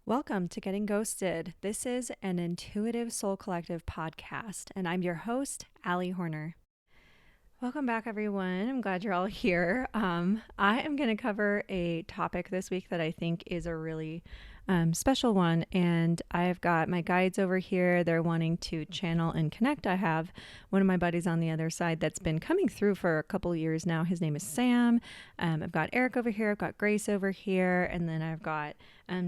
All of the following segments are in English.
Welcome to Getting Ghosted. This is an Intuitive Soul Collective podcast, and I'm your host, Allie Horner. Welcome back, everyone. I'm glad you're all here. I am going to cover a topic this week that I think is a really special one, and I've got my guides over here. They're wanting to channel and connect. I have one of my buddies on the other side that's been coming through for a couple of years now. His name is Sam. I've got Eric over here. I've got Grace over here, and then I've got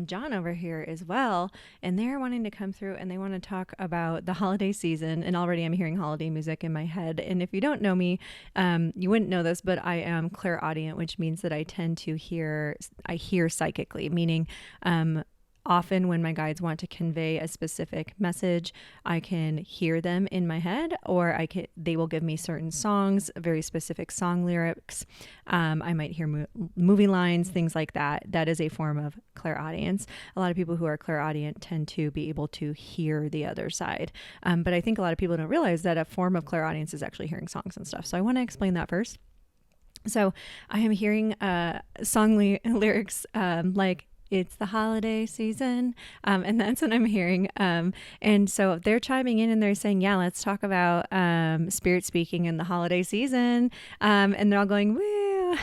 John over here as well. And they're wanting to come through and they want to talk about the holiday season. And already I'm hearing holiday music in my head. And if you don't know me, you wouldn't know this, but I am clairaudient, which means that I tend to hear psychically, meaning often when my guides want to convey a specific message, I can hear them in my head, or they will give me certain songs, very specific song lyrics. I might hear movie lines, things like that. That is a form of clairaudience. A lot of people who are clairaudient tend to be able to hear the other side. But I think a lot of people don't realize that a form of clairaudience is actually hearing songs and stuff. So I want to explain that first. So I am hearing song lyrics like, "It's the holiday season," and that's what I'm hearing. And so they're chiming in and they're saying, yeah, let's talk about spirit speaking in the holiday season. And they're all going, woo.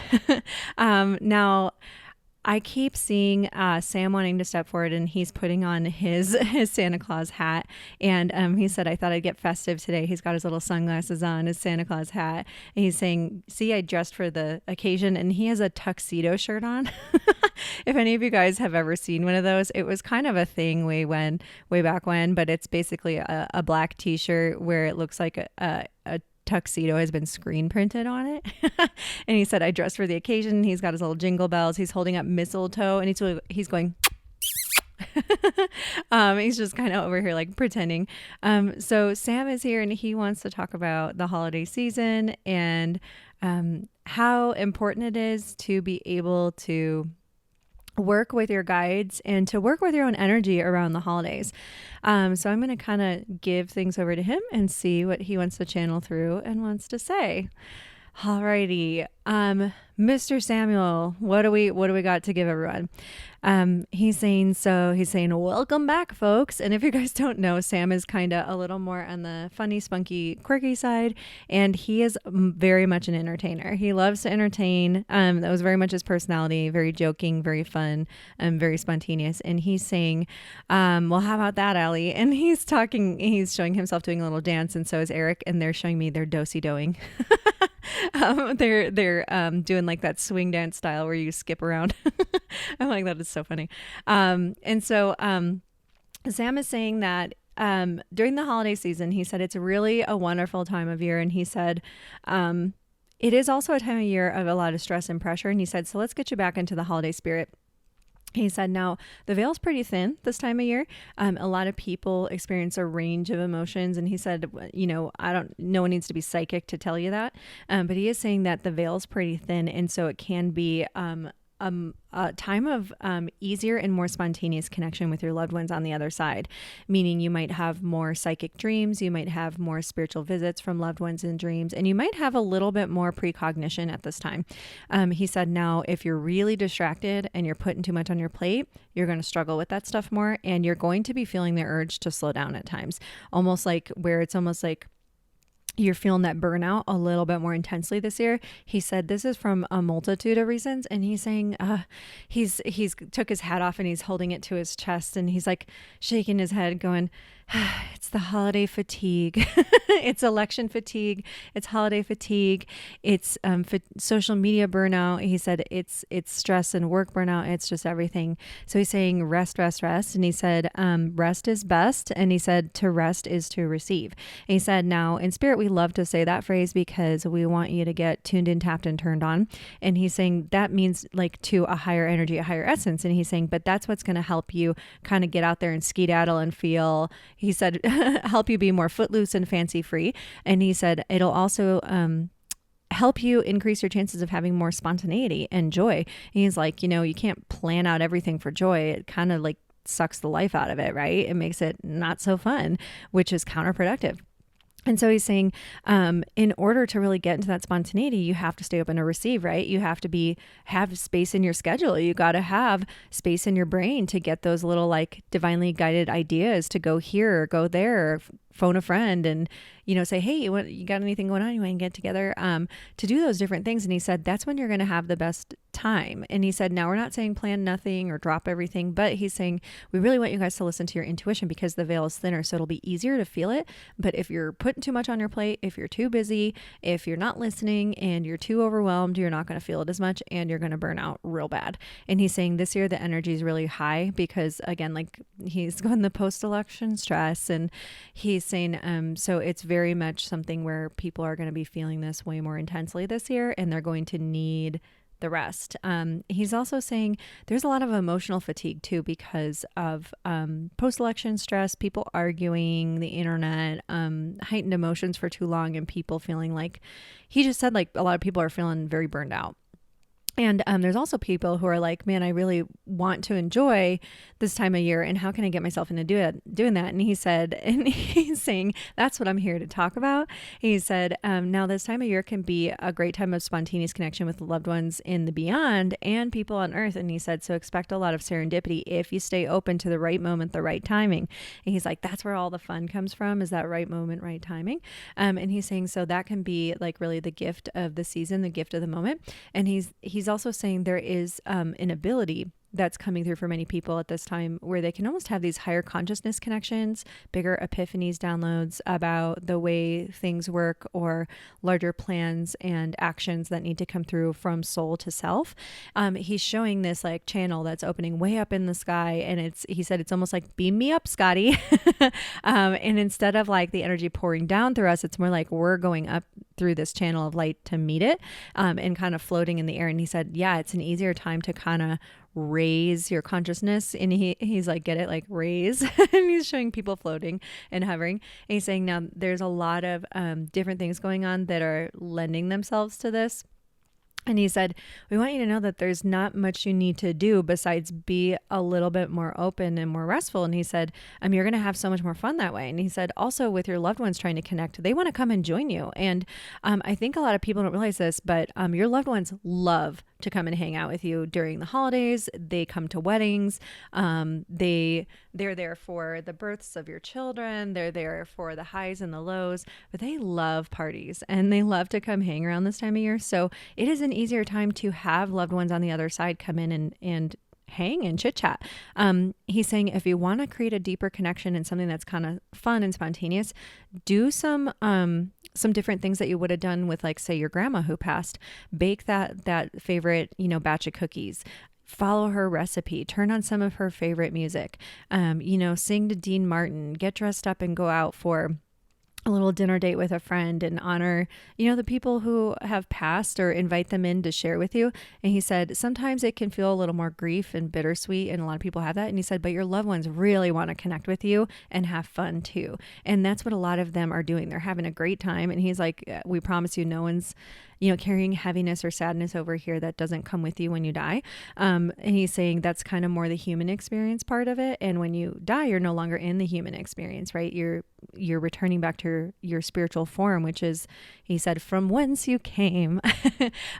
Now, I keep seeing Sam wanting to step forward, and he's putting on his Santa Claus hat. And he said, I thought I'd get festive today. He's got his little sunglasses on, his Santa Claus hat. And he's saying, see, I dressed for the occasion. And he has a tuxedo shirt on. If any of you guys have ever seen one of those, it was kind of a thing way back when, but it's basically a black t-shirt where it looks like a tuxedo has been screen printed on it. And he said, I dressed for the occasion. He's got his little jingle bells. He's holding up mistletoe, and he's going, he's just kind of over here like pretending. So Sam is here and he wants to talk about the holiday season and how important it is to be able to work with your guides and to work with your own energy around the holidays. So I'm going to kind of give things over to him and see what he wants to channel through and wants to say. Alrighty. Mr. Samuel, what do we got to give everyone? He's saying, welcome back, folks. And if you guys don't know, Sam is kind of a little more on the funny, spunky, quirky side, and he is very much an entertainer. He loves to entertain. That was very much his personality, very joking, very fun, very spontaneous. And he's saying, well, how about that, Allie? And he's showing himself doing a little dance, and so is Eric, and they're showing me their do-si-doing. They're doing like that swing dance style where you skip around. I'm like, that is so funny. And so Sam is saying that during the holiday season, he said it's really a wonderful time of year. And he said it is also a time of year of a lot of stress and pressure. And he said, so let's get you back into the holiday spirit. He said, now the veil's pretty thin this time of year. A lot of people experience a range of emotions. And he said, no one needs to be psychic to tell you that. But he is saying that the veil's pretty thin. And so it can be a time of easier and more spontaneous connection with your loved ones on the other side, meaning you might have more psychic dreams, you might have more spiritual visits from loved ones in dreams, and you might have a little bit more precognition at this time. He said, now, if you're really distracted and you're putting too much on your plate, you're going to struggle with that stuff more, and you're going to be feeling the urge to slow down at times, almost like you're feeling that burnout a little bit more intensely this year. He said this is from a multitude of reasons. And he's saying he's took his hat off and he's holding it to his chest and he's like shaking his head going, it's the holiday fatigue. It's election fatigue. It's holiday fatigue. It's social media burnout. He said it's stress and work burnout. It's just everything. So he's saying rest. And he said rest is best. And he said to rest is to receive. And he said now in spirit, we love to say that phrase because we want you to get tuned in, tapped, and turned on. And he's saying that means like to a higher energy, a higher essence. And he's saying, but that's what's going to help you kind of get out there and skedaddle and feel, he said, help you be more footloose and fancy free. And he said, it'll also help you increase your chances of having more spontaneity and joy. And he's like, you can't plan out everything for joy. It kind of like sucks the life out of it, right? It makes it not so fun, which is counterproductive. And so he's saying, in order to really get into that spontaneity, you have to stay open to receive, right? You have to have space in your schedule. You got to have space in your brain to get those little like divinely guided ideas to go here or go there, or phone a friend and, say, hey, you got anything going on? You want to get together? To do those different things. And he said, that's when you're going to have the best time. And he said, now we're not saying plan nothing or drop everything, but he's saying, we really want you guys to listen to your intuition because the veil is thinner. So it'll be easier to feel it. But if you're putting too much on your plate, if you're too busy, if you're not listening and you're too overwhelmed, you're not going to feel it as much and you're going to burn out real bad. And he's saying this year, the energy is really high because again, like he's going the post-election stress, and he's saying, so it's very much something where people are going to be feeling this way more intensely this year, and they're going to need the rest. He's also saying there's a lot of emotional fatigue too because of post-election stress, people arguing, the internet, heightened emotions for too long, and people feeling like, he just said like a lot of people are feeling very burned out. And there's also people who are like, man, I really want to enjoy this time of year. And how can I get myself into doing that? And he said, and he's saying, that's what I'm here to talk about. He said, now this time of year can be a great time of spontaneous connection with loved ones in the beyond and people on earth. And he said, so expect a lot of serendipity if you stay open to the right moment, the right timing. And he's like, that's where all the fun comes from, is that right moment, right timing. And he's saying, so that can be like really the gift of the season, the gift of the moment. And he's also saying there is an ability that's coming through for many people at this time where they can almost have these higher consciousness connections, bigger epiphanies, downloads about the way things work, or larger plans and actions that need to come through from soul to self. He's showing this like channel that's opening way up in the sky, and he said it's almost like beam me up, Scotty. And instead of like the energy pouring down through us, it's more like we're going up through this channel of light to meet it, and kind of floating in the air. And he said, yeah, it's an easier time to kind of raise your consciousness. And he's like, get it, like raise. And he's showing people floating and hovering. And he's saying now there's a lot of different things going on that are lending themselves to this. And he said, we want you to know that there's not much you need to do besides be a little bit more open and more restful. And he said, you're going to have so much more fun that way. And he said, also with your loved ones trying to connect, they want to come and join you. And I think a lot of people don't realize this, but your loved ones love to come and hang out with you during the holidays. They come to weddings. They're there for the births of your children. They're there for the highs and the lows, but they love parties and they love to come hang around this time of year. So it is an easier time to have loved ones on the other side come in and hang and chit chat. He's saying if you want to create a deeper connection and something that's kind of fun and spontaneous, do some different things that you would have done with, like, say, your grandma who passed. Bake that favorite, batch of cookies. Follow her recipe, turn on some of her favorite music, sing to Dean Martin, get dressed up and go out for a little dinner date with a friend and honor, the people who have passed, or invite them in to share with you. And he said, sometimes it can feel a little more grief and bittersweet. And a lot of people have that. And he said, but your loved ones really want to connect with you and have fun too. And that's what a lot of them are doing. They're having a great time. And he's like, we promise you, no one's, carrying heaviness or sadness over here that doesn't come with you when you die. And he's saying that's kind of more the human experience part of it. And when you die, you're no longer in the human experience, right? You're returning back to your spiritual form, which is, he said, from whence you came.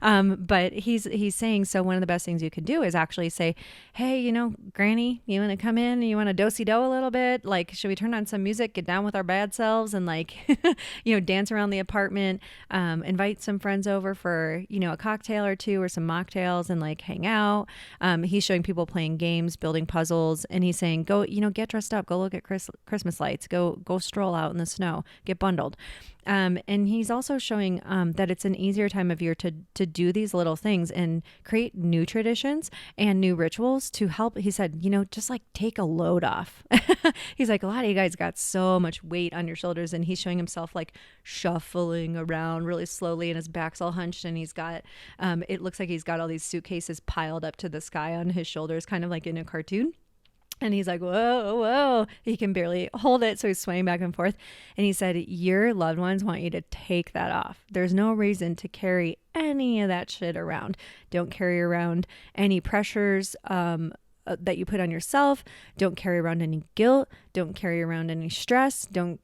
But he's saying, so one of the best things you could do is actually say, hey, Granny, you want to come in? You want to do-si-do a little bit? Like, should we turn on some music, get down with our bad selves, and like, dance around the apartment, invite some friends over for, a cocktail or two or some mocktails and like hang out. He's showing people playing games, building puzzles, and he's saying, go, get dressed up, go look at Christmas lights, go stroll out in the snow, get bundled. And he's also showing that it's an easier time of year to do these little things and create new traditions and new rituals to help. He said, just like take a load off. He's like, a lot of you guys got so much weight on your shoulders, and he's showing himself like shuffling around really slowly, and his back's all hunched, and he's got, it looks like he's got all these suitcases piled up to the sky on his shoulders, kind of like in a cartoon. And he's like, whoa, whoa. He can barely hold it. So he's swaying back and forth. And he said, your loved ones want you to take that off. There's no reason to carry any of that shit around. Don't carry around any pressures that you put on yourself. Don't carry around any guilt. Don't carry around any stress. Don't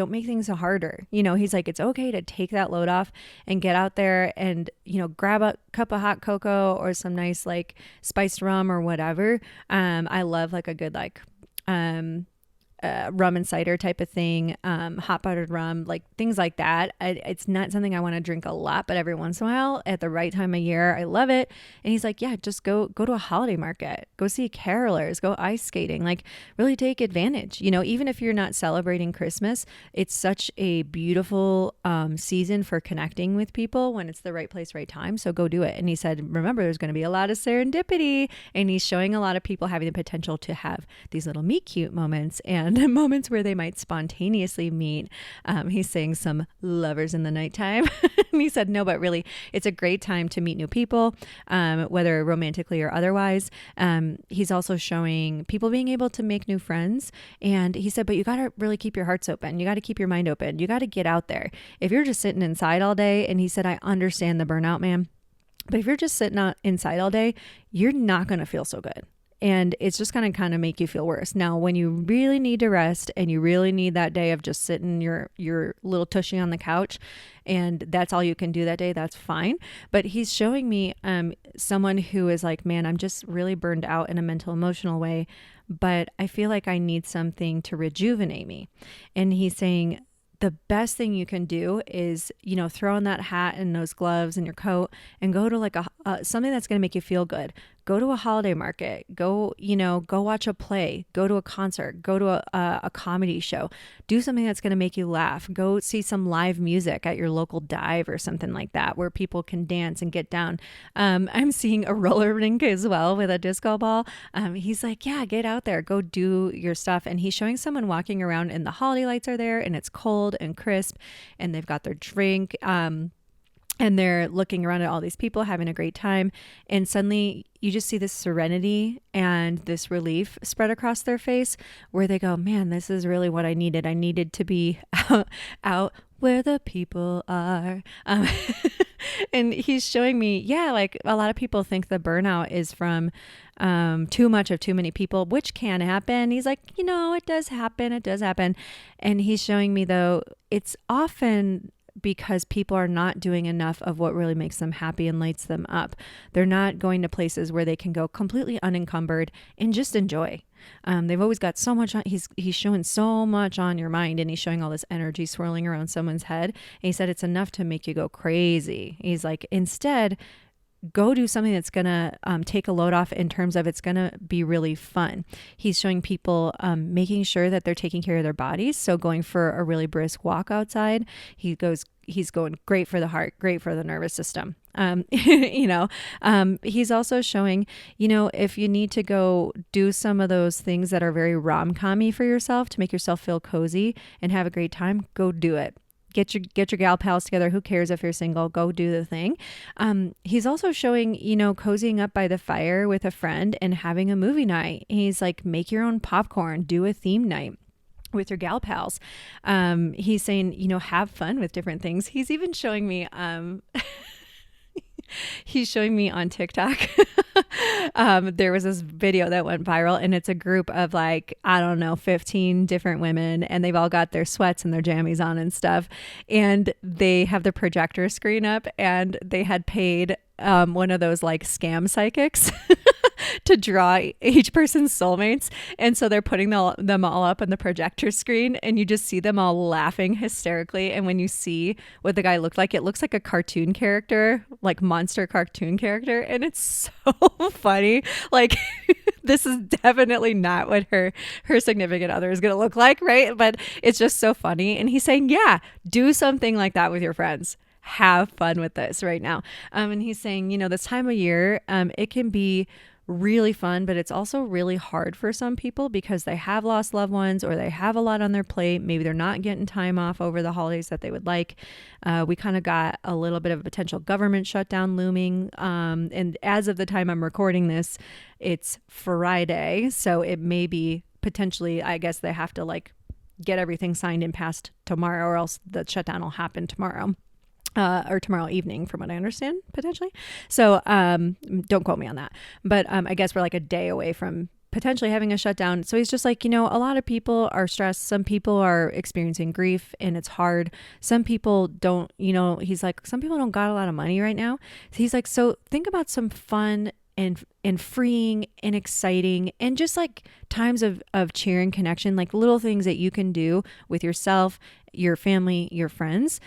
make things harder. He's like, it's okay to take that load off and get out there and, grab a cup of hot cocoa or some nice like spiced rum or whatever. I love like a good like rum and cider type of thing, hot buttered rum, like things like that. It's not something I want to drink a lot, but every once in a while at the right time of year, I love it. And he's like, yeah, just go to a holiday market, go see carolers, go ice skating, like really take advantage. Even if you're not celebrating Christmas, it's such a beautiful season for connecting with people when it's the right place, right time. So go do it. And he said, remember, there's going to be a lot of serendipity, and he's showing a lot of people having the potential to have these little meet cute moments and moments where they might spontaneously meet. He's saying some lovers in the nighttime. And he said, no, but really, it's a great time to meet new people, whether romantically or otherwise. He's also showing people being able to make new friends. And he said, but you got to really keep your hearts open. You got to keep your mind open. You got to get out there. If you're just sitting inside all day, and he said, I understand the burnout, man. But if you're just sitting out inside all day, you're not going to feel so good. And it's just going to kind of make you feel worse. Now, when you really need to rest and you really need that day of just sitting your little tushy on the couch, and that's all you can do that day, that's fine. But he's showing me someone who is like, man, I'm just really burned out in a mental, emotional way, but I feel like I need something to rejuvenate me. And he's saying, the best thing you can do is, throw on that hat and those gloves and your coat and go to like something that's going to make you feel good. Go to a holiday market, go watch a play, go to a concert, go to a comedy show, do something that's going to make you laugh, go see some live music at your local dive or something like that, where people can dance and get down. I'm seeing a roller rink as well with a disco ball. He's like, yeah, get out there, go do your stuff. And he's showing someone walking around and the holiday lights are there and it's cold and crisp and they've got their drink. And they're looking around at all these people having a great time. And suddenly you just see this serenity and this relief spread across their face where they go, man, this is really what I needed. I needed to be out where the people are. And he's showing me, yeah, like a lot of people think the burnout is from too much of too many people, which can happen. He's like, it does happen. It does happen. And he's showing me, though, it's often because people are not doing enough of what really makes them happy and lights them up. They're not going to places where they can go completely unencumbered and just enjoy. They've always got so much on, he's showing so much on your mind, and he's showing all this energy swirling around someone's head. And he said it's enough to make you go crazy. He's like, instead, go do something that's going to take a load off in terms of it's going to be really fun. He's showing people making sure that they're taking care of their bodies. So going for a really brisk walk outside. He's going great for the heart, great for the nervous system. He's also showing, if you need to go do some of those things that are very rom-com-y for yourself to make yourself feel cozy and have a great time, go do it. Get your gal pals together. Who cares if you're single? Go do the thing. He's also showing, cozying up by the fire with a friend and having a movie night. He's like, make your own popcorn, do a theme night with your gal pals. He's saying, have fun with different things. He's even showing me, he's showing me on TikTok. There was this video that went viral, and it's a group of 15 different women, and they've all got their sweats and their jammies on and stuff. And they have the projector screen up, and they had paid one of those scam psychics to draw each person's soulmates. And so they're putting them all up on the projector screen, and you just see them all laughing hysterically. And when you see what the guy looked like, it looks like a cartoon character, like monster cartoon character. And it's so funny. This is definitely not what her significant other is going to look like, right? But it's just so funny. And he's saying, yeah, do something like that with your friends. Have fun with this right now. And he's saying, this time of year, it can be really fun, but it's also really hard for some people because they have lost loved ones or they have a lot on their plate. Maybe they're not getting time off over the holidays that they would like. We kind of got a little bit of a potential government shutdown looming. And as of the time I'm recording this, it's Friday. So it may be potentially, I guess they have to get everything signed and passed tomorrow, or else the shutdown will happen tomorrow. or tomorrow evening, from what I understand, potentially. So don't quote me on that. But I guess we're like a day away from potentially having a shutdown. So he's just like, a lot of people are stressed. Some people are experiencing grief and it's hard. Some people don't, he's like, some people don't got a lot of money right now. So he's like, so think about some fun and freeing and exciting and just like times of cheer and connection, like little things that you can do with yourself, your family, your friends,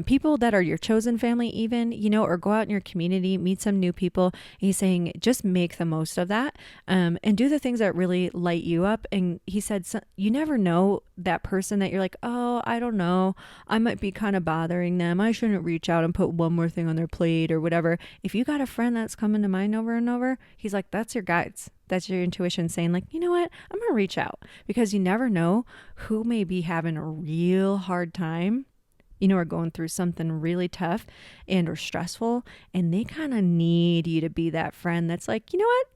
people that are your chosen family even, or go out in your community, meet some new people. He's saying just make the most of that, and do the things that really light you up. And he said, so, you never know that person that you're like, oh, I don't know, I might be kind of bothering them, I shouldn't reach out and put one more thing on their plate or whatever. If you got a friend that's coming to mind over and over, he's like, that's your guides. That's your intuition saying like, you know what, I'm going to reach out, because you never know who may be having a real hard time, or going through something really tough and or stressful. And they kind of need you to be that friend that's like, you know what,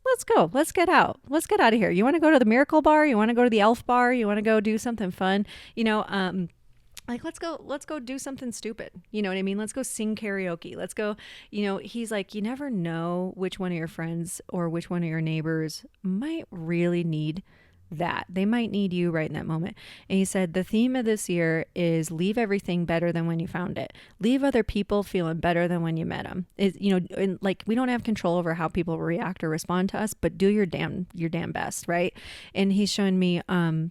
let's go. Let's get out. Let's get out of here. You want to go to the Miracle Bar? You want to go to the Elf Bar? You want to go do something fun? Like, let's go do something stupid. You know what I mean? Let's go sing karaoke. Let's go, he's like, you never know which one of your friends or which one of your neighbors might really need that. They might need you right in that moment. And he said, the theme of this year is leave everything better than when you found it. Leave other people feeling better than when you met them. And like, we don't have control over how people react or respond to us, but do your damn best, right? And he's showing me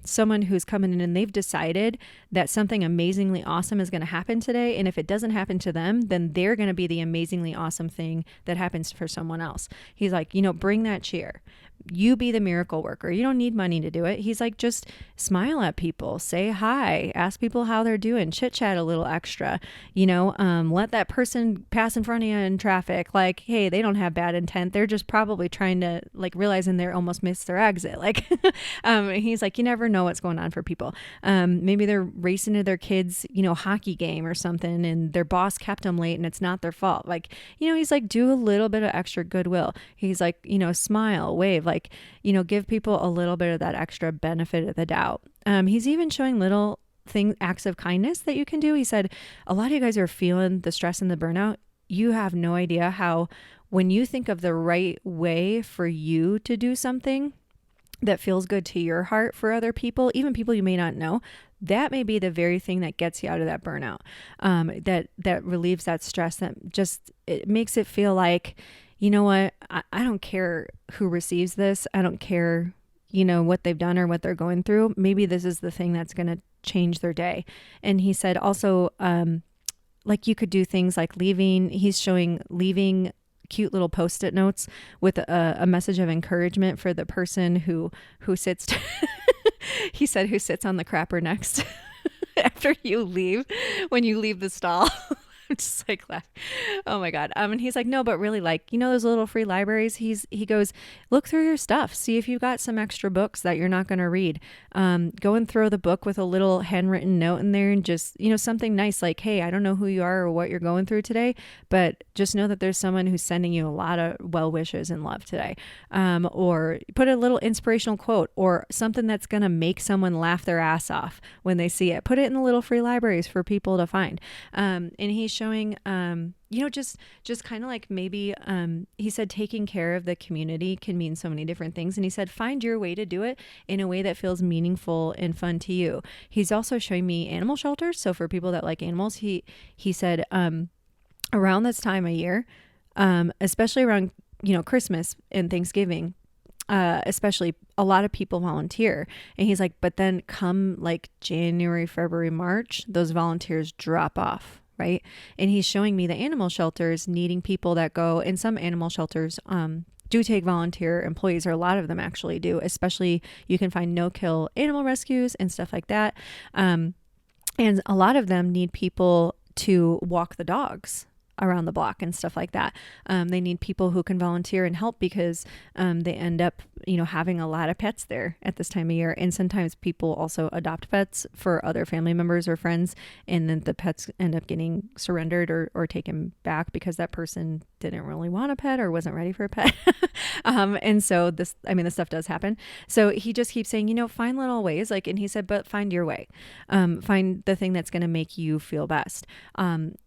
someone who's coming in and they've decided that something amazingly awesome is going to happen today. And if it doesn't happen to them, then they're going to be the amazingly awesome thing that happens for someone else. He's like, bring that cheer. You be the miracle worker. You don't need money to do it. He's like, just smile at people, say hi, ask people how they're doing, chit chat a little extra, let that person pass in front of you in traffic. Like, hey, they don't have bad intent. They're just probably trying to like realizing they're almost missed their exit. Like, he's like, you never know what's going on for people. Maybe they're racing to their kids, hockey game or something, and their boss kept them late and it's not their fault. Like, he's like, do a little bit of extra goodwill. He's like, smile, wave, like, give people a little bit of that extra benefit of the doubt. He's even showing little acts of kindness that you can do. He said, a lot of you guys are feeling the stress and the burnout. You have no idea how, when you think of the right way for you to do something that feels good to your heart for other people, even people you may not know, that may be the very thing that gets you out of that burnout, that relieves that stress, that just, it makes it feel like, you know what, I don't care who receives this. I don't care, what they've done or what they're going through. Maybe this is the thing that's going to change their day. And he said also, like you could do things like leaving cute little Post-it notes with a message of encouragement for the person who sits, he said, who sits on the crapper next after you leave, when you leave the stall. I'm just like, oh my God. And he's like, no, but really, like, those little free libraries, he goes, look through your stuff. See if you've got some extra books that you're not going to read. Go and throw the book with a little handwritten note in there and just, something nice like, hey, I don't know who you are or what you're going through today, but just know that there's someone who's sending you a lot of well wishes and love today. Or put a little inspirational quote or something that's going to make someone laugh their ass off when they see it. Put it in the little free libraries for people to find. And he's showing, just kind of like maybe, he said, taking care of the community can mean so many different things. And he said, find your way to do it in a way that feels meaningful and fun to you. He's also showing me animal shelters. So for people that like animals, he said, around this time of year, especially around, Christmas and Thanksgiving, especially, a lot of people volunteer. And he's like, but then come like January, February, March, those volunteers drop off. Right. And he's showing me the animal shelters needing people that go, and some animal shelters do take volunteer employees, or a lot of them actually do, especially you can find no-kill animal rescues and stuff like that. And a lot of them need people to walk the dogs around the block and stuff like that. They need people who can volunteer and help because they end up, having a lot of pets there at this time of year. And sometimes people also adopt pets for other family members or friends. And then the pets end up getting surrendered or taken back because that person didn't really want a pet or wasn't ready for a pet. And so this stuff does happen. So he just keeps saying, find little ways, and he said, but find your way, find the thing that's going to make you feel best.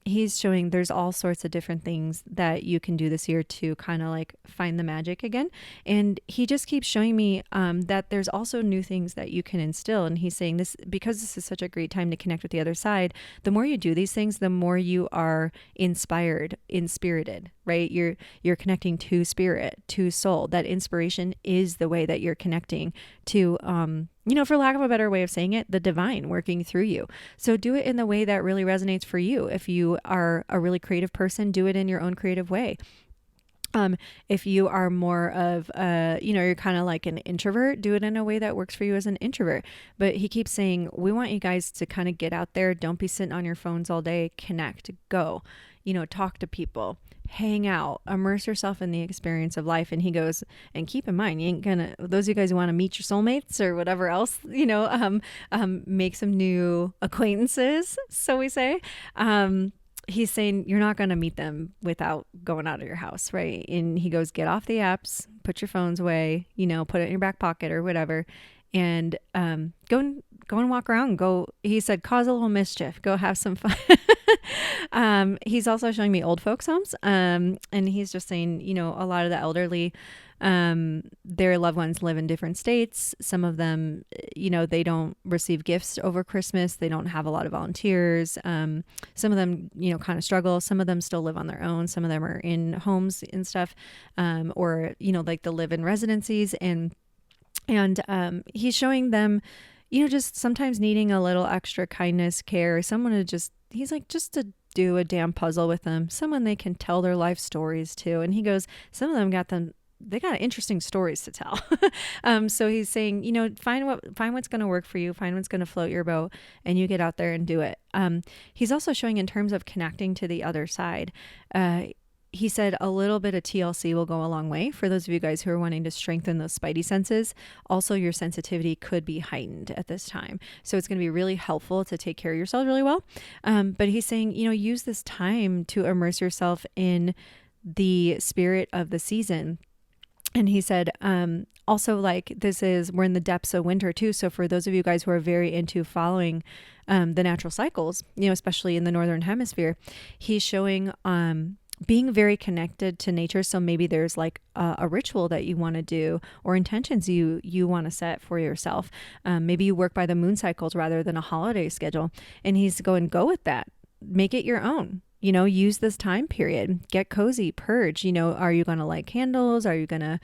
He's showing there's all sorts of different things that you can do this year to kind of find the magic again. And he just keeps showing me, that there's also new things that you can instill. And he's saying this, because this is such a great time to connect with the other side. The more you do these things, the more you are inspired, inspirited, right? You're connecting to spirit, to soul. That inspiration is the way that you're connecting to, for lack of a better way of saying it, the divine working through you. So do it in the way that really resonates for you. If you are a really creative person, do it in your own creative way. If you are more of, you're kind of like an introvert, do it in a way that works for you as an introvert. But he keeps saying, we want you guys to kind of get out there. Don't be sitting on your phones all day. Connect, go, talk to people, hang out, immerse yourself in the experience of life. And he goes, and keep in mind, you ain't gonna, those of you guys who want to meet your soulmates or whatever else, make some new acquaintances. So we say, he's saying you're not going to meet them without going out of your house, right? And he goes, get off the apps, put your phones away, put it in your back pocket or whatever, and go and walk around. Go, he said, cause a little mischief. Go have some fun. He's also showing me old folks' homes, and he's just saying, a lot of the elderly, their loved ones live in different states. Some of them, they don't receive gifts over Christmas. They don't have a lot of volunteers. Some of them, kind of struggle. Some of them still live on their own. Some of them are in homes and stuff, or, the live-in residencies. And he's showing them, just sometimes needing a little extra kindness, care, someone to just to do a damn puzzle with them, someone they can tell their life stories to. And he goes, some of them they got interesting stories to tell. So he's saying, find what's going to work for you, find what's going to float your boat, and you get out there and do it. He's also showing in terms of connecting to the other side. He said a little bit of TLC will go a long way for those of you guys who are wanting to strengthen those spidey senses. Also, your sensitivity could be heightened at this time. So it's going to be really helpful to take care of yourself really well. But he's saying, use this time to immerse yourself in the spirit of the season. And he said, also, we're in the depths of winter too. So for those of you guys who are very into following the natural cycles, especially in the Northern Hemisphere, he's showing being very connected to nature. So maybe there's a ritual that you want to do or intentions you want to set for yourself. Maybe you work by the moon cycles rather than a holiday schedule. And he's going, go with that. Make it your own. Use this time period, get cozy, purge, are you going to light candles? Are you going to,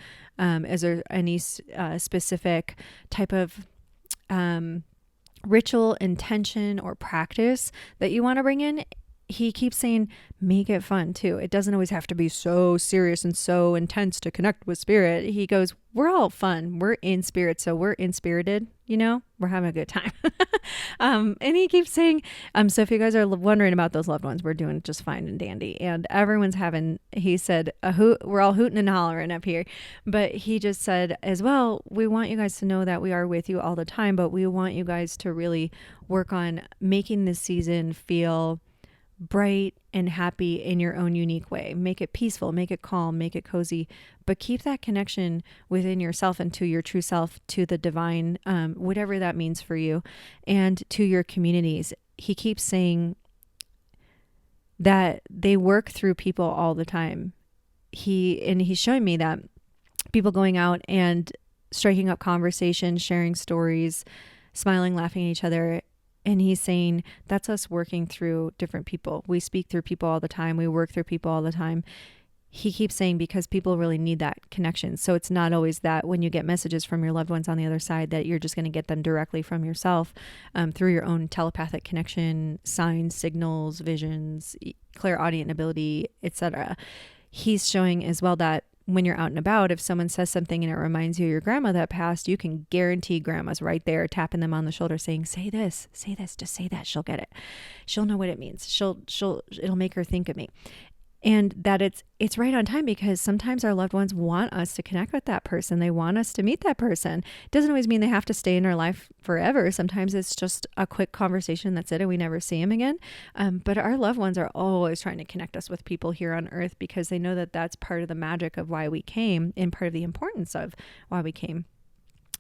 is there any specific type of ritual, intention, or practice that you want to bring in? He keeps saying, make it fun too. It doesn't always have to be so serious and so intense to connect with spirit. He goes, we're all fun. We're in spirit. So we're inspirited, we're having a good time. And he keeps saying, so if you guys are wondering about those loved ones, we're doing just fine and dandy. And everyone's having, he said, a hoot, we're all hooting and hollering up here. But he just said as well, we want you guys to know that we are with you all the time, but we want you guys to really work on making this season feel bright and happy in your own unique way. Make it peaceful, make it calm, make it cozy, but keep that connection within yourself and to your true self, to the divine, whatever that means for you, and to your communities. He keeps saying that they work through people all the time. He's showing me that people going out and striking up conversation, sharing stories, smiling, laughing at each other. And he's saying that's us working through different people. We speak through people all the time. We work through people all the time. He keeps saying because people really need that connection. So it's not always that when you get messages from your loved ones on the other side that you're just going to get them directly from yourself, through your own telepathic connection, signs, signals, visions, clairaudient ability, etc. He's showing as well that when you're out and about, if someone says something and it reminds you of your grandma that passed, you can guarantee grandma's right there tapping them on the shoulder saying, say this, just say that. She'll get it. She'll know what it means. It'll make her think of me. and that it's right on time, because sometimes our loved ones want us to connect with that person. They want us to meet that person. It doesn't always mean they have to stay in our life forever. Sometimes it's just a quick conversation, that's it, and we never see them again. But our loved ones are always trying to connect us with people here on earth, because they know that that's part of the magic of why we came, and part of the importance of why we came.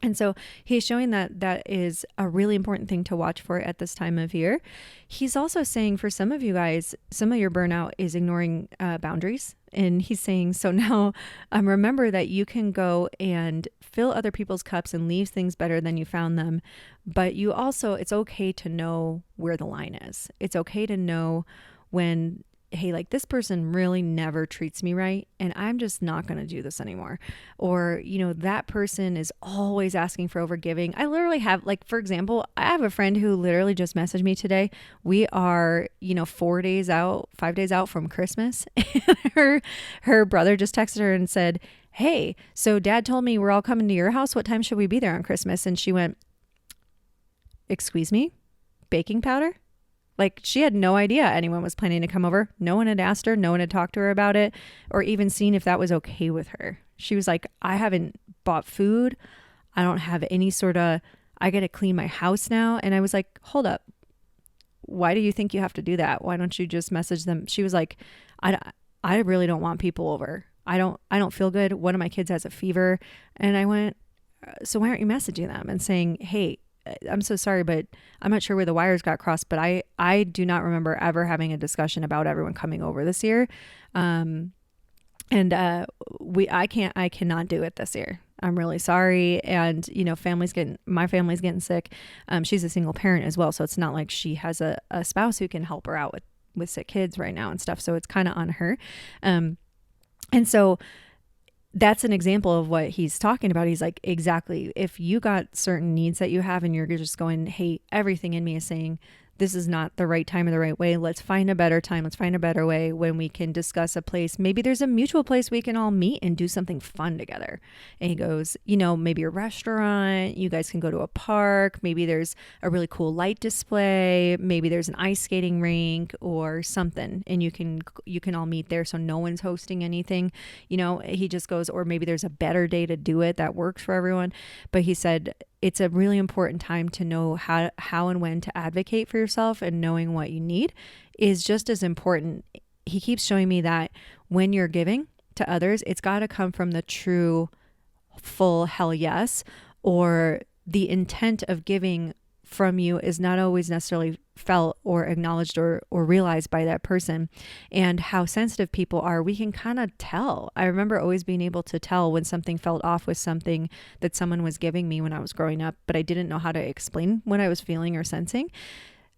And so he's showing that that is a really important thing to watch for at this time of year. He's also saying for some of you guys, some of your burnout is ignoring boundaries. And he's saying, so now remember that you can go and fill other people's cups and leave things better than you found them. But you also, it's okay to know where the line is. It's okay to know when, hey, like this person really never treats me right, and I'm just not going to do this anymore. Or, that person is always asking for overgiving. I literally have, like, for example, I have a friend who literally just messaged me today. We are, 5 days out from Christmas. And her brother just texted her and said, hey, so dad told me we're all coming to your house. What time should we be there on Christmas? And she went, excuse me, baking powder? Like, she had no idea anyone was planning to come over. No one had asked her. No one had talked to her about it, or even seen if that was okay with her. She was like, I haven't bought food. I don't have any I got to clean my house now. And I was like, hold up. Why do you think you have to do that? Why don't you just message them? She was like, I really don't want people over. I don't feel good. One of my kids has a fever. And I went, so why aren't you messaging them and saying, hey, I'm so sorry, but I'm not sure where the wires got crossed, but I do not remember ever having a discussion about everyone coming over this year. I cannot do it this year. I'm really sorry. And, my family's getting sick. She's a single parent as well. So it's not like she has a spouse who can help her out with sick kids right now and stuff. So it's kind of on her. And so that's an example of what he's talking about. He's like, exactly. If you got certain needs that you have and you're just going, hey, everything in me is saying, this is not the right time or the right way. Let's find a better time. Let's find a better way when we can discuss a place. Maybe there's a mutual place we can all meet and do something fun together. And he goes, maybe a restaurant, you guys can go to a park. Maybe there's a really cool light display. Maybe there's an ice skating rink or something. And you can all meet there. So no one's hosting anything. He just goes, or maybe there's a better day to do it that works for everyone. But he said, it's a really important time to know how and when to advocate for yourself, and knowing what you need is just as important. He keeps showing me that when you're giving to others, it's got to come from the true, full hell yes, or the intent of giving from you is not always necessarily felt or acknowledged or realized by that person. And how sensitive people are, we can kind of tell. I remember always being able to tell when something felt off with something that someone was giving me when I was growing up, but I didn't know how to explain what I was feeling or sensing.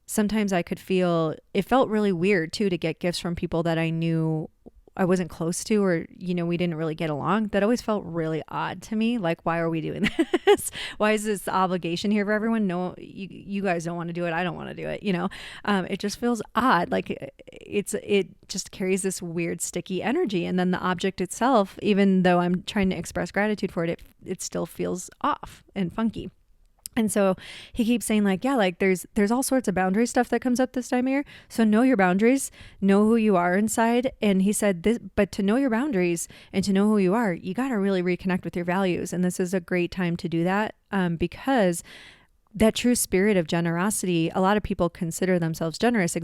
Sometimes I could feel, it felt really weird too to get gifts from people that I knew I wasn't close to, or, we didn't really get along. That always felt really odd to me. Like, why are we doing this? Why is this obligation here for everyone? No, you guys don't want to do it. I don't want to do it. It just feels odd. Like it just carries this weird sticky energy. And then the object itself, even though I'm trying to express gratitude for it, it still feels off and funky. And so he keeps saying like, yeah, like there's all sorts of boundary stuff that comes up this time of year. So know your boundaries, know who you are inside. And he said this, but to know your boundaries and to know who you are, you got to really reconnect with your values. And this is a great time to do that because that true spirit of generosity, a lot of people consider themselves generous,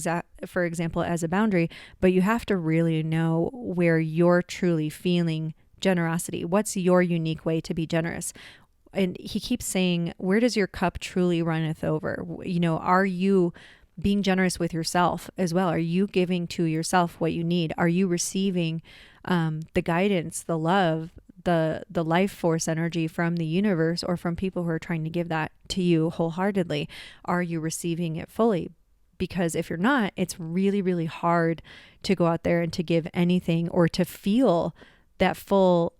for example, as a boundary, but you have to really know where you're truly feeling generosity. What's your unique way to be generous? And he keeps saying, where does your cup truly runneth over? Are you being generous with yourself as well? Are you giving to yourself what you need? Are you receiving the guidance, the love, the life force energy from the universe or from people who are trying to give that to you wholeheartedly? Are you receiving it fully? Because if you're not, it's really, really hard to go out there and to give anything or to feel that full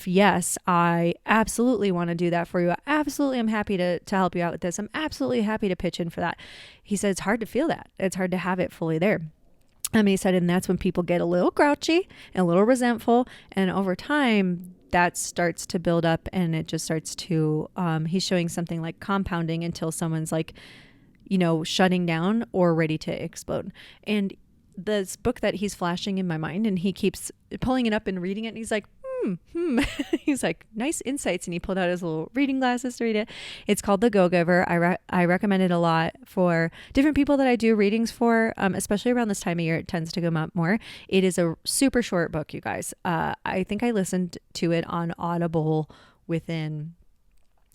yes, I absolutely want to do that for you. Absolutely, I'm happy to help you out with this. I'm absolutely happy to pitch in for that. He said it's hard to feel that. It's hard to have it fully there. He said, and that's when people get a little grouchy and a little resentful. And over time, that starts to build up and it just starts to, he's showing something like compounding until someone's like, shutting down or ready to explode. And this book that he's flashing in my mind, and he keeps pulling it up and reading it. And he's like, he's like, nice insights. And he pulled out his little reading glasses to read it. It's called The Go-Giver. I recommend it a lot for different people that I do readings for, especially around this time of year. It tends to come up more. It is a super short book, you guys. I think I listened to it on Audible within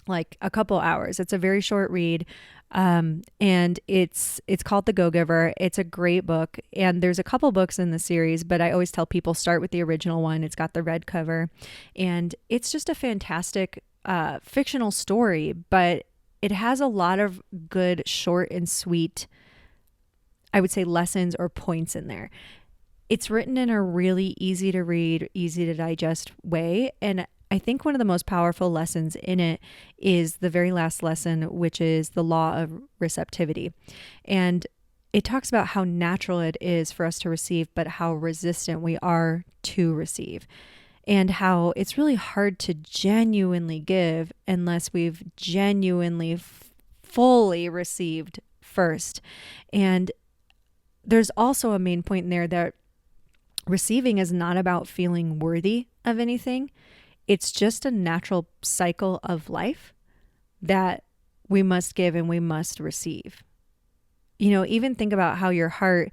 like a couple hours. It's a very short read. And it's called The Go-Giver. It's a great book. And there's a couple books in the series, but I always tell people start with the original one. It's got the red cover, and it's just a fantastic, fictional story, but it has a lot of good, short and sweet, I would say, lessons or points in there. It's written in a really easy to read, easy to digest way. And I think one of the most powerful lessons in it is the very last lesson, which is the law of receptivity. And it talks about how natural it is for us to receive, but how resistant we are to receive. And how it's really hard to genuinely give unless we've genuinely fully received first. And there's also a main point in there that receiving is not about feeling worthy of anything. It's just a natural cycle of life that we must give and we must receive. You know, even think about how your heart,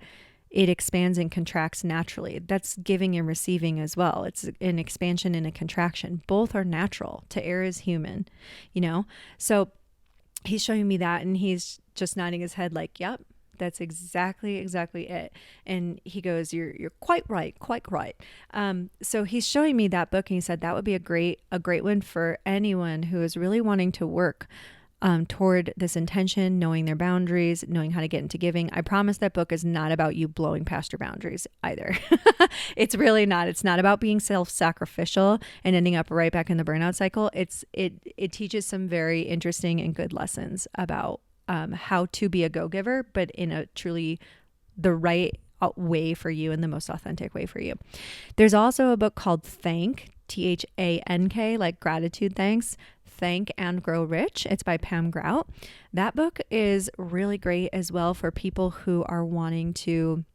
it expands and contracts naturally. That's giving and receiving as well. It's an expansion and a contraction. Both are natural. To err is human, you know? So he's showing me that, and he's just nodding his head like, yep, that's exactly it. And he goes, you're quite right. So he's showing me that book, and he said that would be a great one for anyone who is really wanting to work toward this intention, knowing their boundaries, knowing how to get into giving. I promise that book is not about you blowing past your boundaries either. It's really not. It's not about being self-sacrificial and ending up right back in the burnout cycle. It teaches some very interesting and good lessons about how to be a go-giver, but in a truly the right way for you and the most authentic way for you. There's also a book called Thank, Thank, like gratitude, thanks, Thank and Grow Rich. It's by Pam Grout. That book is really great as well for people who are wanting to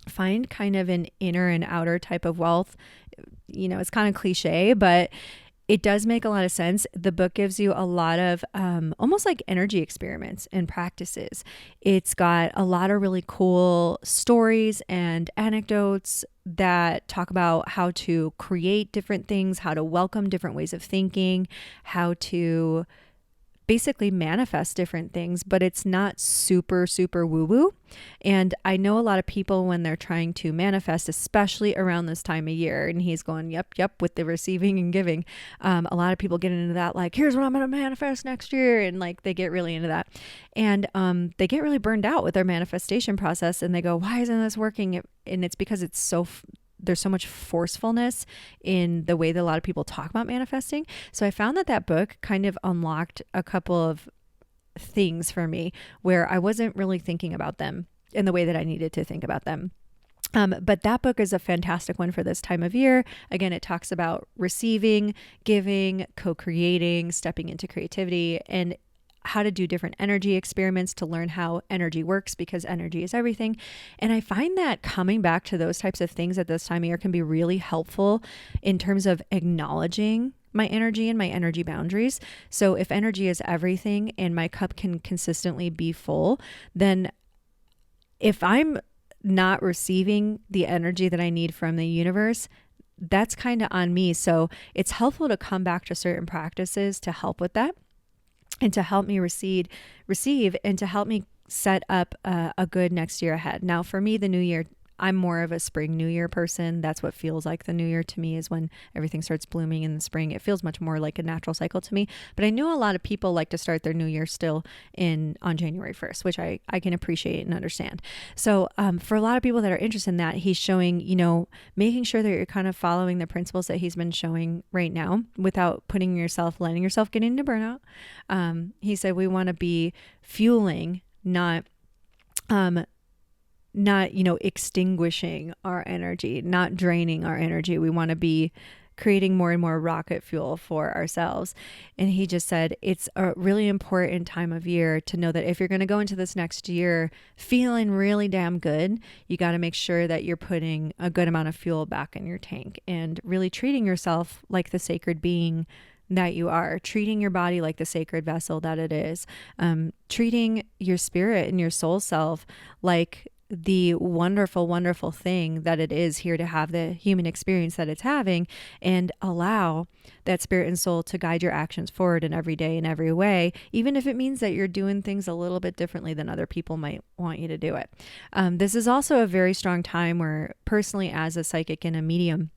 find kind of an inner and outer type of wealth. You know, it's kind of cliche, but it does make a lot of sense. The book gives you a lot of almost like energy experiments and practices. It's got a lot of really cool stories and anecdotes that talk about how to create different things, how to welcome different ways of thinking, how to basically manifest different things, but it's not super, super woo-woo. And I know a lot of people when they're trying to manifest, especially around this time of year, and he's going, yep, with the receiving and giving. A lot of people get into that, like, here's what I'm going to manifest next year. And like, they get really into that. And they get really burned out with their manifestation process, and they go, why isn't this working? And it's because it's there's so much forcefulness in the way that a lot of people talk about manifesting. So I found that book kind of unlocked a couple of things for me where I wasn't really thinking about them in the way that I needed to think about them. But that book is a fantastic one for this time of year. Again, it talks about receiving, giving, co-creating, stepping into creativity, and how to do different energy experiments to learn how energy works, because energy is everything. And I find that coming back to those types of things at this time of year can be really helpful in terms of acknowledging my energy and my energy boundaries. So if energy is everything and my cup can consistently be full, then if I'm not receiving the energy that I need from the universe, that's kind of on me. So it's helpful to come back to certain practices to help with that, and to help me receive, and to help me set up a good next year ahead. Now, for me, the new year, I'm more of a spring new year person. That's what feels like the new year to me, is when everything starts blooming in the spring. It feels much more like a natural cycle to me. But I know a lot of people like to start their new year still on January 1st, which I can appreciate and understand. So for a lot of people that are interested in that, he's showing, making sure that you're kind of following the principles that he's been showing right now without letting yourself get into burnout. He said we want to be fueling, not extinguishing our energy, not draining our energy. We want to be creating more and more rocket fuel for ourselves. And he just said, it's a really important time of year to know that if you're going to go into this next year feeling really damn good, you got to make sure that you're putting a good amount of fuel back in your tank and really treating yourself like the sacred being that you are, treating your body like the sacred vessel that it is, treating your spirit and your soul self like the wonderful, wonderful thing that it is here to have the human experience that it's having, and allow that spirit and soul to guide your actions forward in every day in every way, even if it means that you're doing things a little bit differently than other people might want you to do it. This is also a very strong time where, personally, as a psychic and a medium,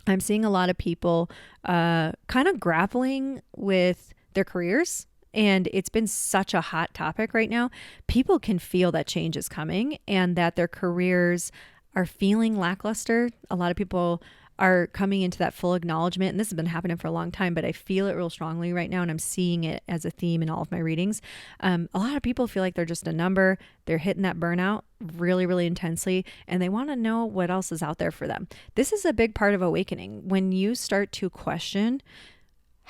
I'm seeing a lot of people kind of grappling with their careers. And it's been such a hot topic right now. People can feel that change is coming and that their careers are feeling lackluster. A lot of people are coming into that full acknowledgement. And this has been happening for a long time, but I feel it real strongly right now. And I'm seeing it as a theme in all of my readings. A lot of people feel like they're just a number. They're hitting that burnout really, really intensely, and they want to know what else is out there for them. This is a big part of awakening. When you start to question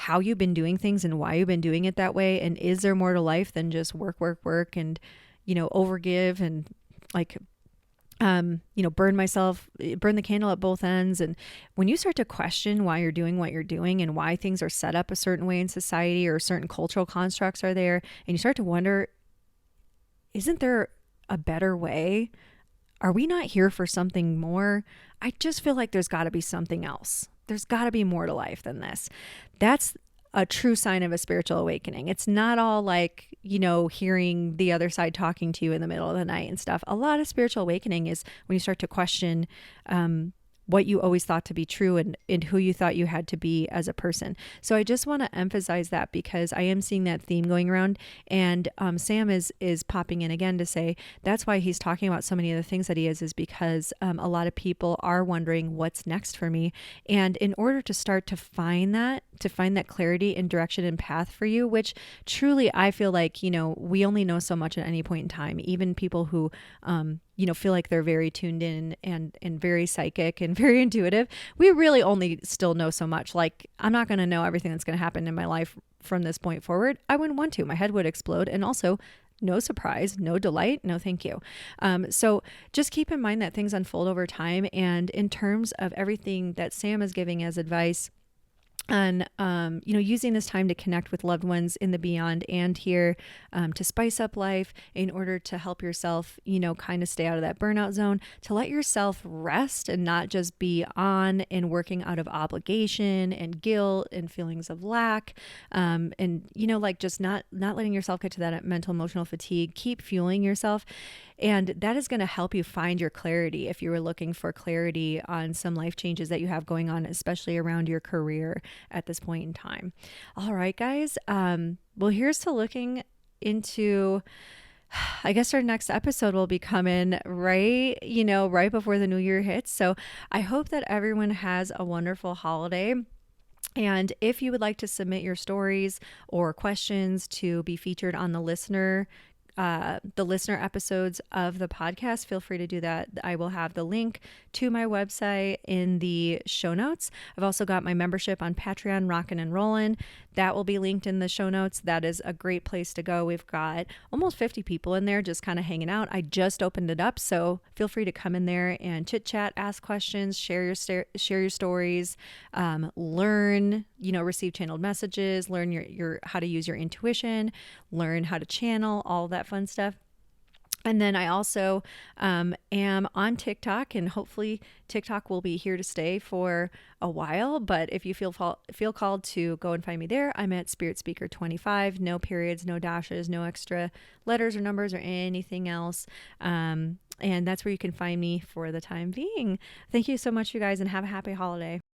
how you've been doing things and why you've been doing it that way, and is there more to life than just work, work, work, and, overgive and burn the candle at both ends. And when you start to question why you're doing what you're doing and why things are set up a certain way in society or certain cultural constructs are there, and you start to wonder, isn't there a better way? Are we not here for something more? I just feel like there's got to be something else. There's got to be more to life than this. That's a true sign of a spiritual awakening. It's not all like, hearing the other side talking to you in the middle of the night and stuff. A lot of spiritual awakening is when you start to question what you always thought to be true and who you thought you had to be as a person. So I just want to emphasize that because I am seeing that theme going around, and Sam is popping in again to say that's why he's talking about so many of the things that he is because a lot of people are wondering what's next for me. And in order to start to find that clarity and direction and path for you, which truly I feel like, we only know so much at any point in time. Even people who, feel like they're very tuned in and very psychic and very intuitive, we really only still know so much. Like, I'm not going to know everything that's going to happen in my life from this point forward. I wouldn't want to. My head would explode. And also, no surprise, no delight, no thank you. So just keep in mind that things unfold over time. And in terms of everything that Sam is giving as advice, and, using this time to connect with loved ones in the beyond and here, to spice up life in order to help yourself, kind of stay out of that burnout zone, to let yourself rest and not just be on and working out of obligation and guilt and feelings of lack. Just not letting yourself get to that mental, emotional fatigue, keep fueling yourself. And that is going to help you find your clarity if you were looking for clarity on some life changes that you have going on, especially around your career at this point in time. All right, guys. Well, here's to looking into, I guess our next episode will be coming right before the new year hits. So I hope that everyone has a wonderful holiday. And if you would like to submit your stories or questions to be featured on the listener episodes of the podcast, feel free to do that. I will have the link to my website in the show notes. I've also got my membership on Patreon, Rockin' and Rollin'. That will be linked in the show notes. That is a great place to go. We've got almost 50 people in there just kind of hanging out. I just opened it up, so feel free to come in there and chit chat, ask questions, share your stories, learn, receive channeled messages, learn your how to use your intuition, learn how to channel, all that fun stuff. And then I also am on TikTok, and hopefully TikTok will be here to stay for a while. But if you feel called to go and find me there, I'm at Spirit Speaker 25. No periods, no dashes, no extra letters or numbers or anything else. And that's where you can find me for the time being. Thank you so much, you guys, and have a happy holiday.